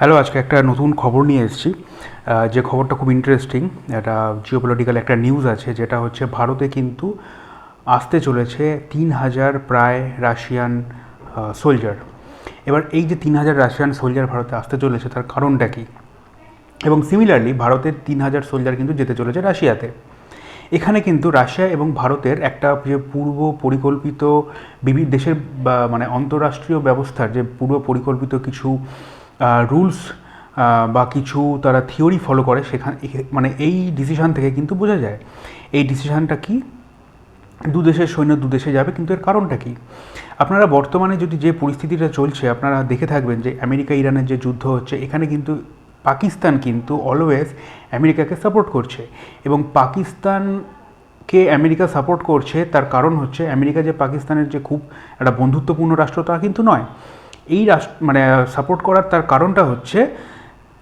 Hello, আজকে একটা নতুন খবর নিয়ে এসেছি। যে খবরটা খুব ইন্টারেস্টিং। এটা জিওপলিটিক্যাল একটা নিউজ আছে, যেটা হচ্ছে ভারতে কিন্তু আসতে চলেছে 3,000 প্রায় রাশিয়ান সোলজার। এবার এই যে 3,000 রাশিয়ান সোলজার ভারতে আসতে চলেছে, তার কারণটা কী? এবং সিমিলারলি ভারতের 3,000 সোলজার কিন্তু যেতে চলেছে রাশিয়াতে। এখানে কিন্তু রাশিয়া এবং ভারতের একটা যে পূর্ব পরিকল্পিত বিভিন্ন দেশের মানে অন্তঃরাষ্ট্রীয় ব্যবস্থার যে পূর্ব পরিকল্পিত কিছু রুলস বা কিছু তারা থিওরি ফলো করে, মানে এই ডিসিশান থেকে কিন্তু বোঝা যায় এই ডিসিশানটা কি। দু দেশের সৈন্য দু দেশে যাবে, কিন্তু এর কারণটা কি? আপনারা বর্তমানে যদি যে পরিস্থিতিটা চলছে, আপনারা দেখে থাকবেন যে আমেরিকা ইরানের যে যুদ্ধ হচ্ছে, এখানে কিন্তু পাকিস্তান কিন্তু অলওয়েজ আমেরিকাকে সাপোর্ট করছে। এবং পাকিস্তানকে আমেরিকা সাপোর্ট করছে, তার কারণ হচ্ছে আমেরিকা যে পাকিস্তানের যে খুব একটা বন্ধুত্বপূর্ণ রাষ্ট্র তা কিন্তু নয়। এই রাষ্ট্র মানে সাপোর্ট করার তার কারণটা হচ্ছে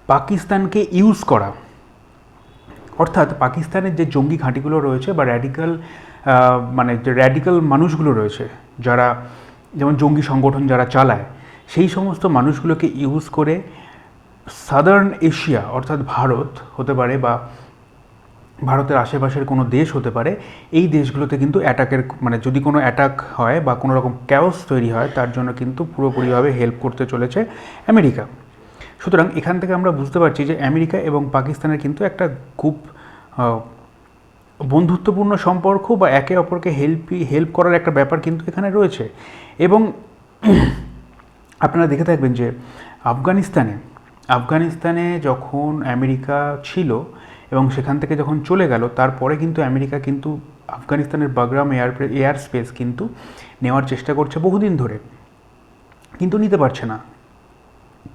পাকিস্তানকে ইউজ করা। অর্থাৎ পাকিস্তানের যে জঙ্গি ঘাঁটিগুলো রয়েছে বা মানে যে র্যাডিক্যাল মানুষগুলো রয়েছে, যারা যেমন জঙ্গি সংগঠন যারা চালায়, সেই সমস্ত মানুষগুলোকে ইউজ করে সাদার্ন এশিয়া অর্থাৎ ভারত হতে পারে বা ভারতের আশেপাশের কোনো দেশ হতে পারে, এই দেশগুলোতে কিন্তু অ্যাটাকের মানে যদি কোনো অ্যাটাক হয় বা কোনো রকম ক্যাওস তৈরি হয়, তার জন্য কিন্তু পুরোপুরিভাবে হেল্প করতে চলেছে আমেরিকা। সুতরাং এখান থেকে আমরা বুঝতে পারছি যে আমেরিকা এবং পাকিস্তানের কিন্তু একটা খুব বন্ধুত্বপূর্ণ সম্পর্ক বা একে অপরকে হেল্প করার একটা ব্যাপার কিন্তু এখানে রয়েছে। এবং আপনারা দেখে থাকবেন যে আফগানিস্তানে যখন আমেরিকা ছিল এবং সেখান থেকে যখন চলে গেল, তারপরে কিন্তু আমেরিকা কিন্তু আফগানিস্তানের বাগরাম এয়ার স্পেস কিন্তু নেওয়ার চেষ্টা করছে বহুদিন ধরে, কিন্তু নিতে পারছে না।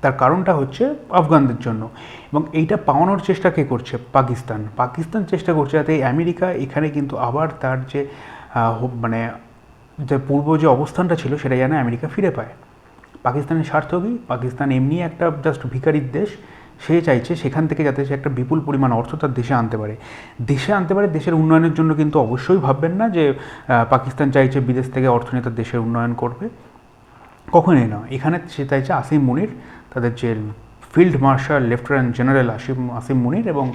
তার কারণটা হচ্ছে আফগানদের জন্য। এবং এইটা পাওয়ানোর চেষ্টা কে করছে? পাকিস্তান চেষ্টা করছে যাতে আমেরিকা এখানে কিন্তু আবার তার যে মানে যে পূর্ব যে অবস্থানটা ছিল সেটা যেন আমেরিকা ফিরে পায়। পাকিস্তানের স্বার্থ কী? পাকিস্তান এমনি একটা জাস্ট ভিখারির দেশ। সে চাইছে সেখান থেকে যাতে সে একটা বিপুল পরিমাণ অর্থ তার দেশে আনতে পারে। দেশের উন্নয়নের জন্য কিন্তু অবশ্যই ভাববেন না যে পাকিস্তান চাইছে বিদেশ থেকে অর্থ নিয়ে তার দেশের উন্নয়ন করবে, কখনোই না। এখানে সে চাইছে আসিম মুনির, তাদের যে field marshal lieutenant general Asim Munir এবং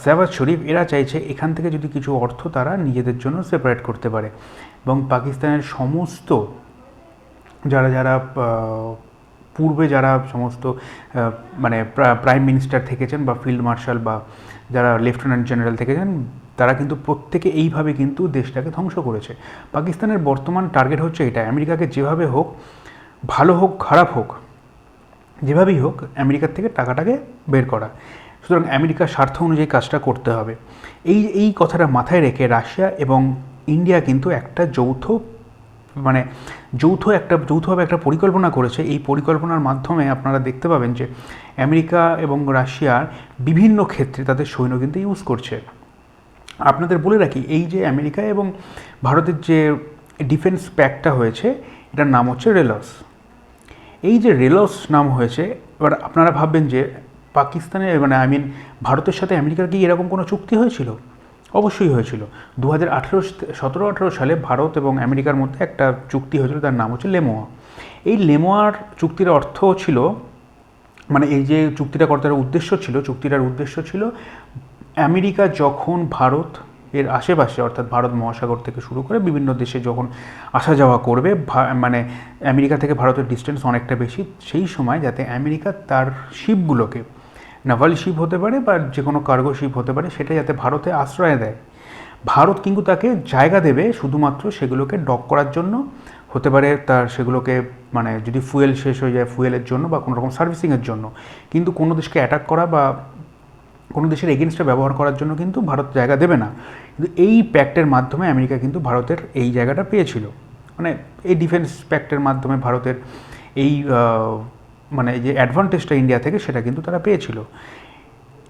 শেহবাজ শরীফ, এরা চাইছে এখান থেকে যদি কিছু অর্থ তারা নিজেদের জন্য সেপারেট করতে পারে। এবং পাকিস্তানের সমস্ত যারা পূর্বে যারা সমস্ত মানে প্রাইম মিনিস্টার থেকেছেন বা ফিল্ড মার্শাল বা যারা লেফটেন্যান্ট জেনারেল থেকেছেন, তারা কিন্তু প্রত্যেকে এইভাবে কিন্তু দেশটাকে ধ্বংস করেছে। পাকিস্তানের বর্তমান টার্গেট হচ্ছে এটা, আমেরিকাকে যেভাবে হোক, ভালো হোক খারাপ হোক, যেভাবেই হোক আমেরিকার থেকে টাকাটাকে বের করা। সুতরাং আমেরিকার স্বার্থ অনুযায়ী কাজটা করতে হবে। এই কথাটা মাথায় রেখে রাশিয়া এবং ইন্ডিয়া কিন্তু একটা যৌথভাবে একটা পরিকল্পনা করেছে। এই পরিকল্পনার মাধ্যমে আপনারা দেখতে পাবেন যে আমেরিকা এবং রাশিয়ার বিভিন্ন ক্ষেত্রে তাদের সৈন্য কিন্তু ইউজ করছে। আপনাদের বলে রাখি, এই যে আমেরিকা এবং ভারতের যে ডিফেন্স প্যাক্টটা হয়েছে, এটার নাম হচ্ছে রেলস। এই যে রেলস নাম হয়েছে, এবার আপনারা ভাববেন যে পাকিস্তানের মানে ভারতের সাথে আমেরিকার কি এরকম কোনো চুক্তি হয়েছিল? অবশ্যই হয়েছিল। 2017-18 সালে ভারত এবং আমেরিকার মধ্যে একটা চুক্তি হয়েছিল, তার নাম হচ্ছে লেমোয়া। এই লেমোয়ার চুক্তির অর্থ ছিল, মানে এই যে চুক্তিটার উদ্দেশ্য ছিল আমেরিকা যখন ভারত এর আশেপাশে অর্থাৎ ভারত মহাসাগর থেকে শুরু করে বিভিন্ন দেশে যখন আসা যাওয়া করবে, মানে আমেরিকা থেকে ভারতের ডিস্টেন্স অনেকটা বেশি, সেই সময় যাতে আমেরিকা তার শিপগুলোকে, নাভাল শিপ হতে পারে বা যে কোনো কার্গো শিপ হতে পারে, সেটা যাতে ভারতে আশ্রয় দেয়। ভারত কিন্তু তাকে জায়গা দেবে শুধুমাত্র সেগুলোকে ডক করার জন্য, হতে পারে তার সেগুলোকে মানে যদি ফুয়েল শেষ হয়ে যায় ফুয়েলের জন্য বা কোনো রকম সার্ভিসিংয়ের জন্য, কিন্তু কোনো দেশকে অ্যাটাক করা বা কোনো দেশের এগেনস্টে ব্যবহার করার জন্য কিন্তু ভারত জায়গা দেবে না। কিন্তু এই প্যাক্টের মাধ্যমে আমেরিকা কিন্তু ভারতের এই জায়গাটা পেয়েছিল, মানে এই ডিফেন্স প্যাক্টের মাধ্যমে ভারতের এই মানে যে অ্যাডভান্টেজটা ইন্ডিয়া থেকে, সেটা কিন্তু তারা পেয়েছিল।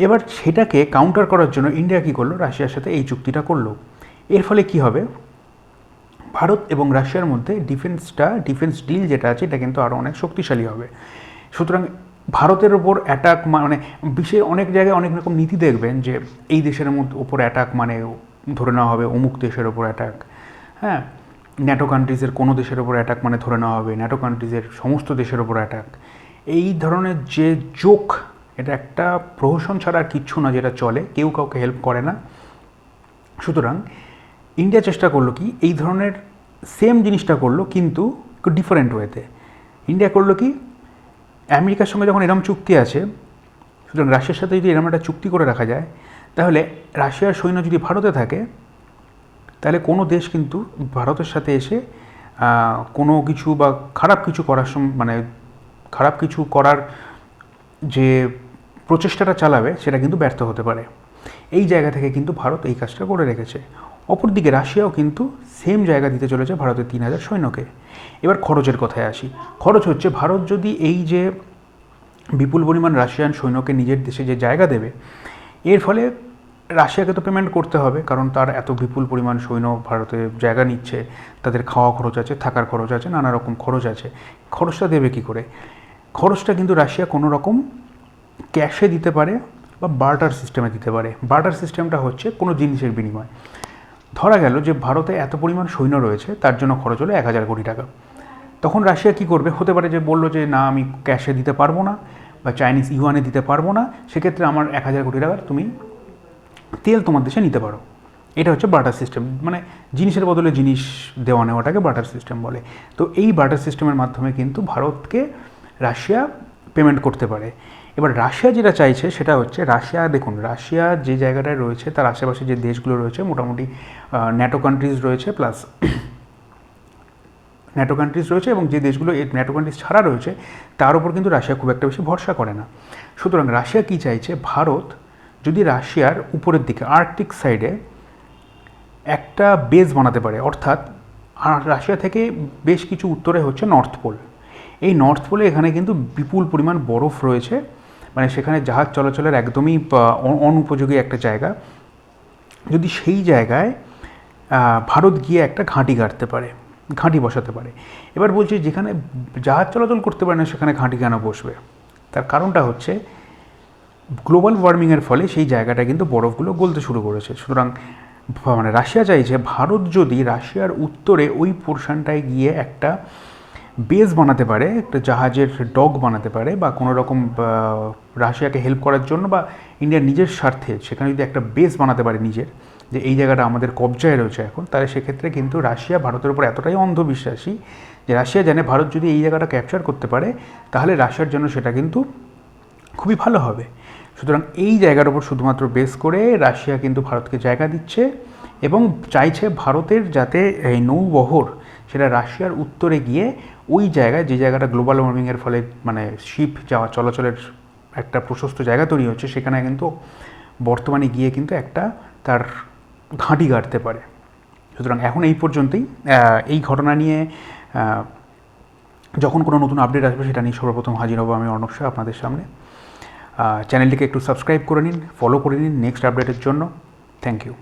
এবার সেটাকে কাউন্টার করার জন্য ইন্ডিয়া কী করলো? রাশিয়ার সাথে এই চুক্তিটা করলো। এর ফলে কি হবে? ভারত এবং রাশিয়ার মধ্যে ডিফেন্স ডিল যেটা আছে, এটা কিন্তু আরও অনেক শক্তিশালী হবে। সুতরাং ভারতের ওপর অ্যাটাক মানে বিশ্বের অনেক জায়গায় অনেক রকম নীতি দেখবেন যে এই দেশের ওপর অ্যাটাক মানে ধরে নেওয়া হবে অমুক দেশের ওপর অ্যাটাক। হ্যাঁ, ন্যাটো কান্ট্রিজের কোনো দেশের ওপর অ্যাটাক মানে ধরে নেওয়া হবে ন্যাটো কান্ট্রিজের সমস্ত দেশের ওপর অ্যাটাক। এই ধরনের যে জোক, এটা একটা প্রহসন ছাড়া আর কিচ্ছু না যেটা চলে, কেউ কাউকে হেল্প করে না। সুতরাং ইন্ডিয়া চেষ্টা করলো কি, এই ধরনের সেম জিনিসটা করলো কিন্তু একটু ডিফারেন্ট ওয়েতে। ইন্ডিয়া করলো কি, আমেরিকার সঙ্গে যখন এরম চুক্তি আছে, সুতরাং রাশিয়ার সাথে যদি এরম একটা চুক্তি করে রাখা যায়, তাহলে রাশিয়ার সৈন্য যদি ভারতে থাকে, তাহলে কোনো দেশ কিন্তু ভারতের সাথে এসে কোনো কিছু বা খারাপ কিছু করার মানে খারাপ কিছু করার যে প্রচেষ্টাটা চালাবে সেটা কিন্তু ব্যর্থ হতে পারে। এই জায়গা থেকে কিন্তু ভারত এই কাজটা করে রেখেছে। অপরদিকে রাশিয়াও কিন্তু সেম জায়গা দিতে চলেছে ভারতের 3000 সৈন্যকে। এবার খরচের কথায় আসি। খরচ হচ্ছে, ভারত যদি এই যে বিপুল পরিমাণ রাশিয়ান সৈন্যকে নিজের দেশে যে জায়গা দেবে, এর ফলে রাশিয়াকে তো পেমেন্ট করতে হবে, কারণ তার এত বিপুল পরিমাণ সৈন্য ভারতে জায়গা নিচ্ছে, তাদের খাওয়া খরচ আছে, থাকার খরচ আছে, নানা রকম খরচ আছে। খরচটা দেবে কী করে? খরচটা কিন্তু রাশিয়া কোনো রকম ক্যাশে দিতে পারে বা বার্টার সিস্টেমে দিতে পারে। বার্টার সিস্টেমটা হচ্ছে কোনো জিনিসের বিনিময়। ধরা গেল যে ভারতে এত পরিমাণ সৈন্য রয়েছে, তার জন্য খরচ হলো 1000 কোটি টাকা। তখন রাশিয়া কী করবে? হতে পারে যে বললো যে না, আমি ক্যাশে দিতে পারবো না বা চাইনিজ ইউয়ানে দিতে পারবো না, সেক্ষেত্রে আমার 1000 কোটি টাকার তুমি তেল তোমার দেশে নিতে পারো। এটা হচ্ছে বার্টার সিস্টেম, মানে জিনিসের বদলে জিনিস দেওয়া নেওয়াটাকে বার্টার সিস্টেম বলে। তো এই বার্টার সিস্টেমের মাধ্যমে কিন্তু ভারতকে রাশিয়া পেমেন্ট করতে পারে। এবার রাশিয়া যেটা চাইছে সেটা হচ্ছে, রাশিয়া দেখুন, রাশিয়া যে জায়গাটায় রয়েছে তার আশেপাশে যে দেশগুলো রয়েছে মোটামুটি ন্যাটো কান্ট্রিজ রয়েছে, প্লাস ন্যাটো কান্ট্রিজ রয়েছে, এবং যে দেশগুলো এই ন্যাটো কান্ট্রিজ ছাড়া রয়েছে তার উপর কিন্তু রাশিয়া খুব একটা বেশি ভরসা করে না। সুতরাং রাশিয়া কী চাইছে, ভারত যদি রাশিয়ার উপরের দিকে আর্কটিক সাইডে একটা বেস বানাতে পারে, অর্থাৎ রাশিয়া থেকে বেশ কিছু উত্তরে হচ্ছে নর্থ পোল। এই নর্থ পোলে এখানে কিন্তু বিপুল পরিমাণ বরফ রয়েছে, মানে সেখানে জাহাজ চলাচলের একদমই অনুপযোগী একটা জায়গা। যদি সেই জায়গায় ভারত গিয়ে একটা ঘাঁটি গাড়তে পারে, ঘাঁটি বসাতে পারে। এবার বলছি, যেখানে জাহাজ চলাচল করতে পারে না সেখানে ঘাঁটি কেন বসবে? তার কারণটা হচ্ছে গ্লোবাল ওয়ার্মিংয়ের ফলে সেই জায়গাটা কিন্তু বরফগুলো গলতে শুরু করেছে। সুতরাং মানে রাশিয়া চাইছে ভারত যদি রাশিয়ার উত্তরে ওই পোর্শনটায় গিয়ে একটা বেস বানাতে পারে, একটা জাহাজের ডক বানাতে পারে, বা কোনো রকম রাশিয়াকে হেল্প করার জন্য বা ইন্ডিয়ার নিজের স্বার্থে সেখানে যদি একটা বেস বানাতে পারে নিজের, যে এই জায়গাটা আমাদের কবজায় রয়েছে এখন, তাহলে সেক্ষেত্রে কিন্তু রাশিয়া ভারতের উপর এতটাই অন্ধবিশ্বাসী যে রাশিয়া জানে ভারত যদি এই জায়গাটা ক্যাপচার করতে পারে তাহলে রাশিয়ার জন্য সেটা কিন্তু খুবই ভালো হবে। সুতরাং এই জায়গার উপর শুধুমাত্র বেস করে রাশিয়া কিন্তু ভারতকে জায়গা দিচ্ছে এবং চাইছে ভারতের যাতে এই নৌবহর সেটা রাশিয়ার উত্তরে গিয়ে ওই জায়গায়, যে জায়গাটা গ্লোবাল ওয়ার্মিংয়ের ফলে মানে শিপ যাওয়া চলাচলের একটা প্রশস্ত জায়গা তৈরি হচ্ছে, সেখানে কিন্তু বর্তমানে গিয়ে কিন্তু একটা তার ঘাঁটি গাড়তে পারে। সুতরাং এখন এই পর্যন্তই। এই ঘটনা নিয়ে যখন কোনো নতুন আপডেট আসবে সেটা নিয়ে সর্বপ্রথম হাজির হবো আমি, অর্ণব শাহ, আপনাদের সামনে। চ্যানেলটিকে একটু সাবস্ক্রাইব করে নিন, ফলো করে নিন নেক্সট আপডেটের জন্য। Thank you.